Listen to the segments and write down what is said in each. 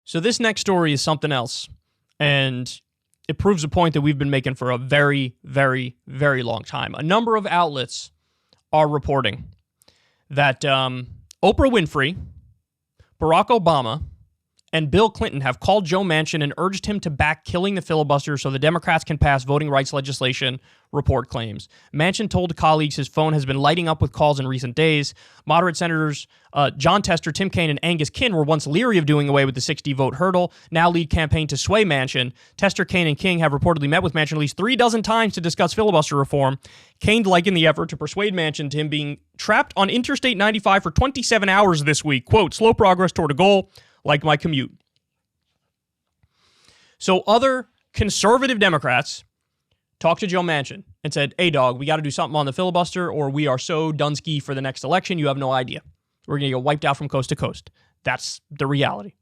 So this next story is something else, and it proves a point that we've been making for a very, very, very long time. A number of outlets are reporting that Oprah Winfrey, Barack Obama, and Bill Clinton have called Joe Manchin and urged him to back killing the filibuster so the Democrats can pass voting rights legislation, report claims. Manchin told colleagues his phone has been lighting up with calls in recent days. Moderate Senators John Tester, Tim Kaine, and Angus King were once leery of doing away with the 60-vote hurdle, now lead campaign to sway Manchin. Tester, Kaine, and King have reportedly met with Manchin at least 36 times to discuss filibuster reform. Kaine likened the effort to persuade Manchin to him being trapped on Interstate 95 for 27 hours this week. Quote, slow progress toward a goal, like my commute. So other conservative Democrats talked to Joe Manchin and said, hey, dog, we got to do something on the filibuster or we are so Dunsky for the next election, you have no idea. We're going to get wiped out from coast to coast. That's the reality.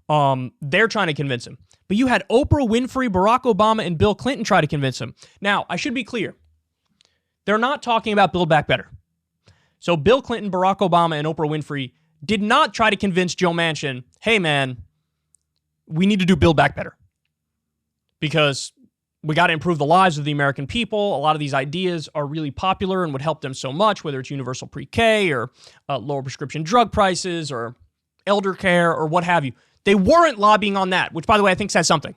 They're trying to convince him. But you had Oprah Winfrey, Barack Obama, and Bill Clinton try to convince him. Now, I should be clear. They're not talking about Build Back Better. So Bill Clinton, Barack Obama, and Oprah Winfrey did not try to convince Joe Manchin, hey, man, we need to do Build Back Better because we got to improve the lives of the American people. A lot of these ideas are really popular and would help them so much, whether it's universal pre-K or lower prescription drug prices or elder care or what have you. They weren't lobbying on that, which, by the way, I think says something.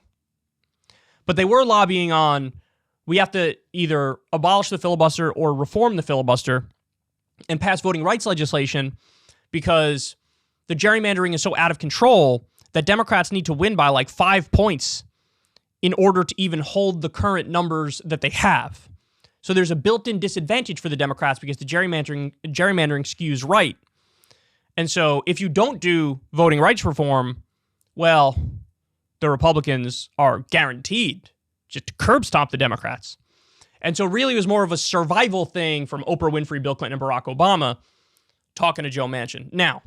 But they were lobbying on we have to either abolish the filibuster or reform the filibuster and pass voting rights legislation because the gerrymandering is so out of control that Democrats need to win by like 5 points in order to even hold the current numbers that they have. So there's a built-in disadvantage for the Democrats because the gerrymandering skews right. And so if you don't do voting rights reform, well, the Republicans are guaranteed just to curb stomp the Democrats. And so really it was more of a survival thing from Oprah Winfrey, Bill Clinton, and Barack Obama talking to Joe Manchin. Now,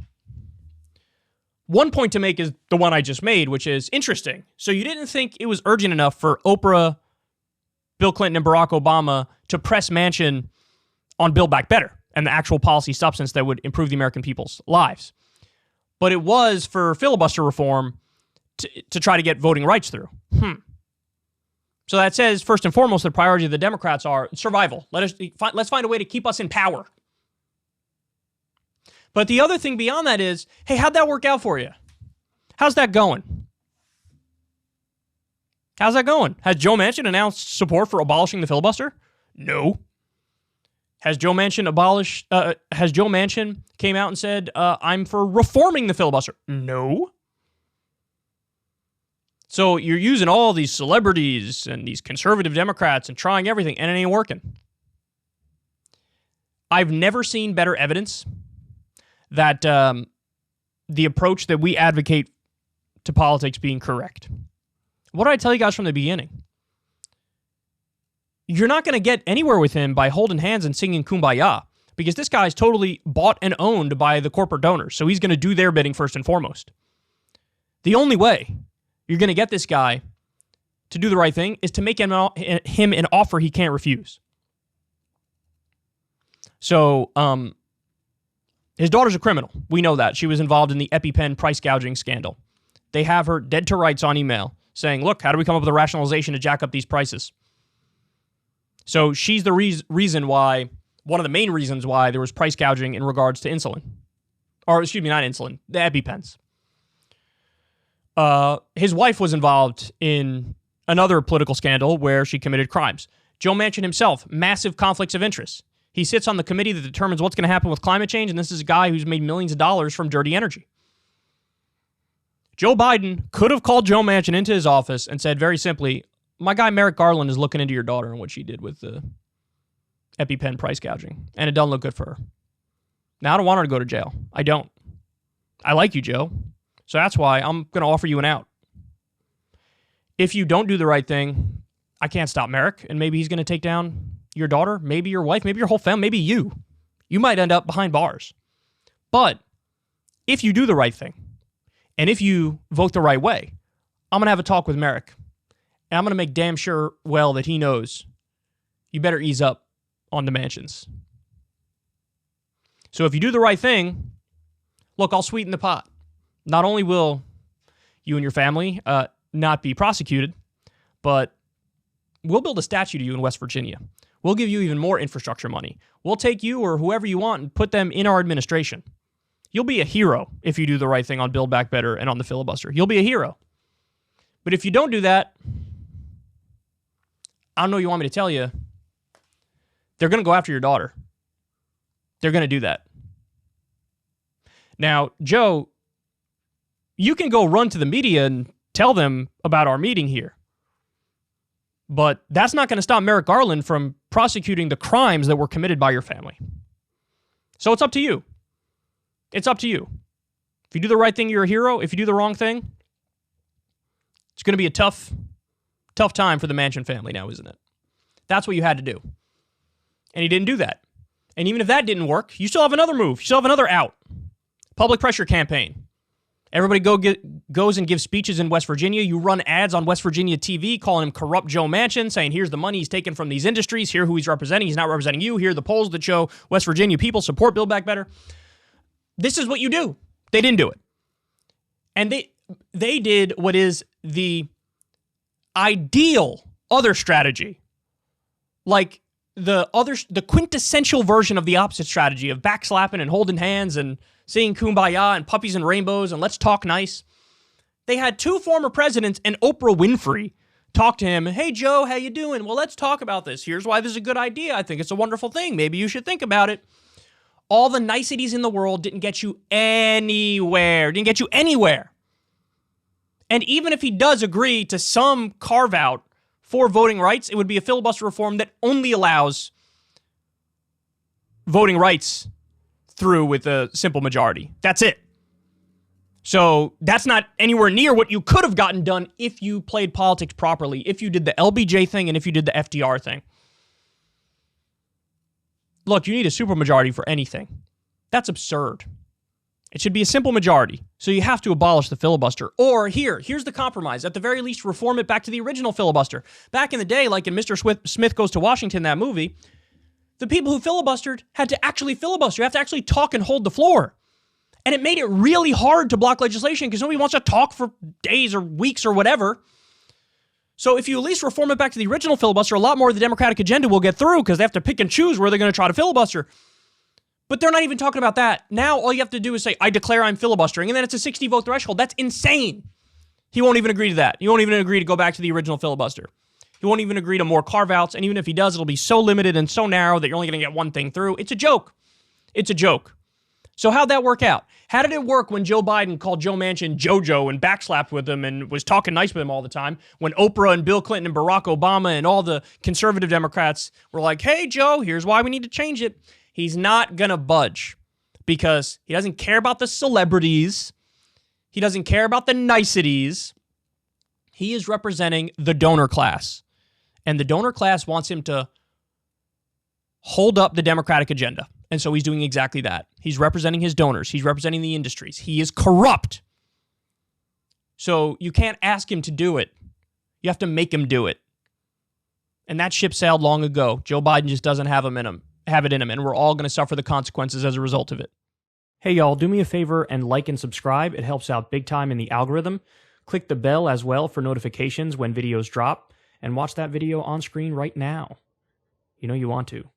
one point to make is the one I just made, which is interesting. So you didn't think it was urgent enough for Oprah, Bill Clinton, and Barack Obama to press Manchin on Build Back Better and the actual policy substance that would improve the American people's lives. But it was for filibuster reform to try to get voting rights through. So that says, first and foremost, the priority of the Democrats are survival. Let's find a way to keep us in power. But the other thing beyond that is, hey, how'd that work out for you? How's that going? How's that going? Has Joe Manchin announced support for abolishing the filibuster? No. Has Joe Manchin came out and said, I'm for reforming the filibuster? No. So you're using all these celebrities and these conservative Democrats and trying everything, and it ain't working. I've never seen better evidence that the approach that we advocate to politics being correct. What did I tell you guys from the beginning? You're not going to get anywhere with him by holding hands and singing Kumbaya, because this guy's totally bought and owned by the corporate donors, so he's going to do their bidding first and foremost. The only way you're going to get this guy to do the right thing is to make him an offer he can't refuse. So, his daughter's a criminal. We know that. She was involved in the EpiPen price gouging scandal. They have her dead to rights on email saying, look, how do we come up with a rationalization to jack up these prices? So she's the reason why, one of the main reasons why there was price gouging in regards to insulin. Or, excuse me, not insulin, the EpiPens. His wife was involved in another political scandal where she committed crimes. Joe Manchin himself, massive conflicts of interest. He sits on the committee that determines what's going to happen with climate change, and this is a guy who's made millions of dollars from dirty energy. Joe Biden could have called Joe Manchin into his office and said very simply, my guy Merrick Garland is looking into your daughter and what she did with the EpiPen price gouging, and it doesn't look good for her. Now, I don't want her to go to jail. I don't. I like you, Joe. So that's why I'm going to offer you an out. If you don't do the right thing, I can't stop Merrick, and maybe he's going to take down your daughter, maybe your wife, maybe your whole family, maybe you. You might end up behind bars. But if you do the right thing, and if you vote the right way, I'm going to have a talk with Merrick, and I'm going to make damn sure, well, that he knows you better ease up on the Manchins. So if you do the right thing, look, I'll sweeten the pot. Not only will you and your family not be prosecuted, but we'll build a statue to you in West Virginia. We'll give you even more infrastructure money. We'll take you or whoever you want and put them in our administration. You'll be a hero if you do the right thing on Build Back Better and on the filibuster. You'll be a hero. But if you don't do that, I don't know what you want me to tell you. They're going to go after your daughter. They're going to do that. Now, Joe, you can go run to the media and tell them about our meeting here. But that's not going to stop Merrick Garland from prosecuting the crimes that were committed by your family. So it's up to you. It's up to you. If you do the right thing, you're a hero. If you do the wrong thing, it's going to be a tough time for the Manchin family now, isn't it? That's what you had to do. And he didn't do that. And even if that didn't work, you still have another move. You still have another out. Public pressure campaign. Everybody goes and gives speeches in West Virginia. You run ads on West Virginia TV calling him corrupt Joe Manchin, saying here's the money he's taken from these industries. Here who he's representing. He's not representing you. Here are the polls that show West Virginia people support Build Back Better. This is what you do. They didn't do it. And they did what is the ideal other strategy. Like the quintessential version of the opposite strategy of backslapping and holding hands and singing Kumbaya and puppies and rainbows and let's talk nice. They had two former presidents and Oprah Winfrey talk to him. Hey, Joe, how you doing? Well, let's talk about this. Here's why this is a good idea. I think it's a wonderful thing. Maybe you should think about it. All the niceties in the world didn't get you anywhere. Didn't get you anywhere. And even if he does agree to some carve-out for voting rights, it would be a filibuster reform that only allows voting rights through with a simple majority. That's it. So that's not anywhere near what you could have gotten done if you played politics properly, if you did the LBJ thing and if you did the FDR thing. Look, you need a supermajority for anything. That's absurd. It should be a simple majority. So you have to abolish the filibuster. Or here's the compromise. At the very least, reform it back to the original filibuster. Back in the day, like in Mr. Smith Goes to Washington, that movie, the people who filibustered had to actually filibuster. You have to actually talk and hold the floor. And it made it really hard to block legislation because nobody wants to talk for days or weeks or whatever. So if you at least reform it back to the original filibuster, a lot more of the Democratic agenda will get through because they have to pick and choose where they're going to try to filibuster. But they're not even talking about that. Now all you have to do is say, I declare I'm filibustering, and then it's a 60-vote threshold. That's insane. He won't even agree to that. He won't even agree to go back to the original filibuster. He won't even agree to more carve-outs, and even if he does, it'll be so limited and so narrow that you're only going to get one thing through. It's a joke. It's a joke. So how'd that work out? How did it work when Joe Biden called Joe Manchin JoJo and backslapped with him and was talking nice with him all the time? When Oprah and Bill Clinton and Barack Obama and all the conservative Democrats were like, hey, Joe, here's why we need to change it. He's not going to budge because he doesn't care about the celebrities. He doesn't care about the niceties. He is representing the donor class. And the donor class wants him to hold up the Democratic agenda. And so he's doing exactly that. He's representing his donors. He's representing the industries. He is corrupt. So you can't ask him to do it. You have to make him do it. And that ship sailed long ago. Joe Biden just doesn't have it in him, and we're all going to suffer the consequences as a result of it. Hey, y'all, do me a favor and like and subscribe. It helps out big time in the algorithm. Click the bell as well for notifications when videos drop, and watch that video on screen right now. You know you want to.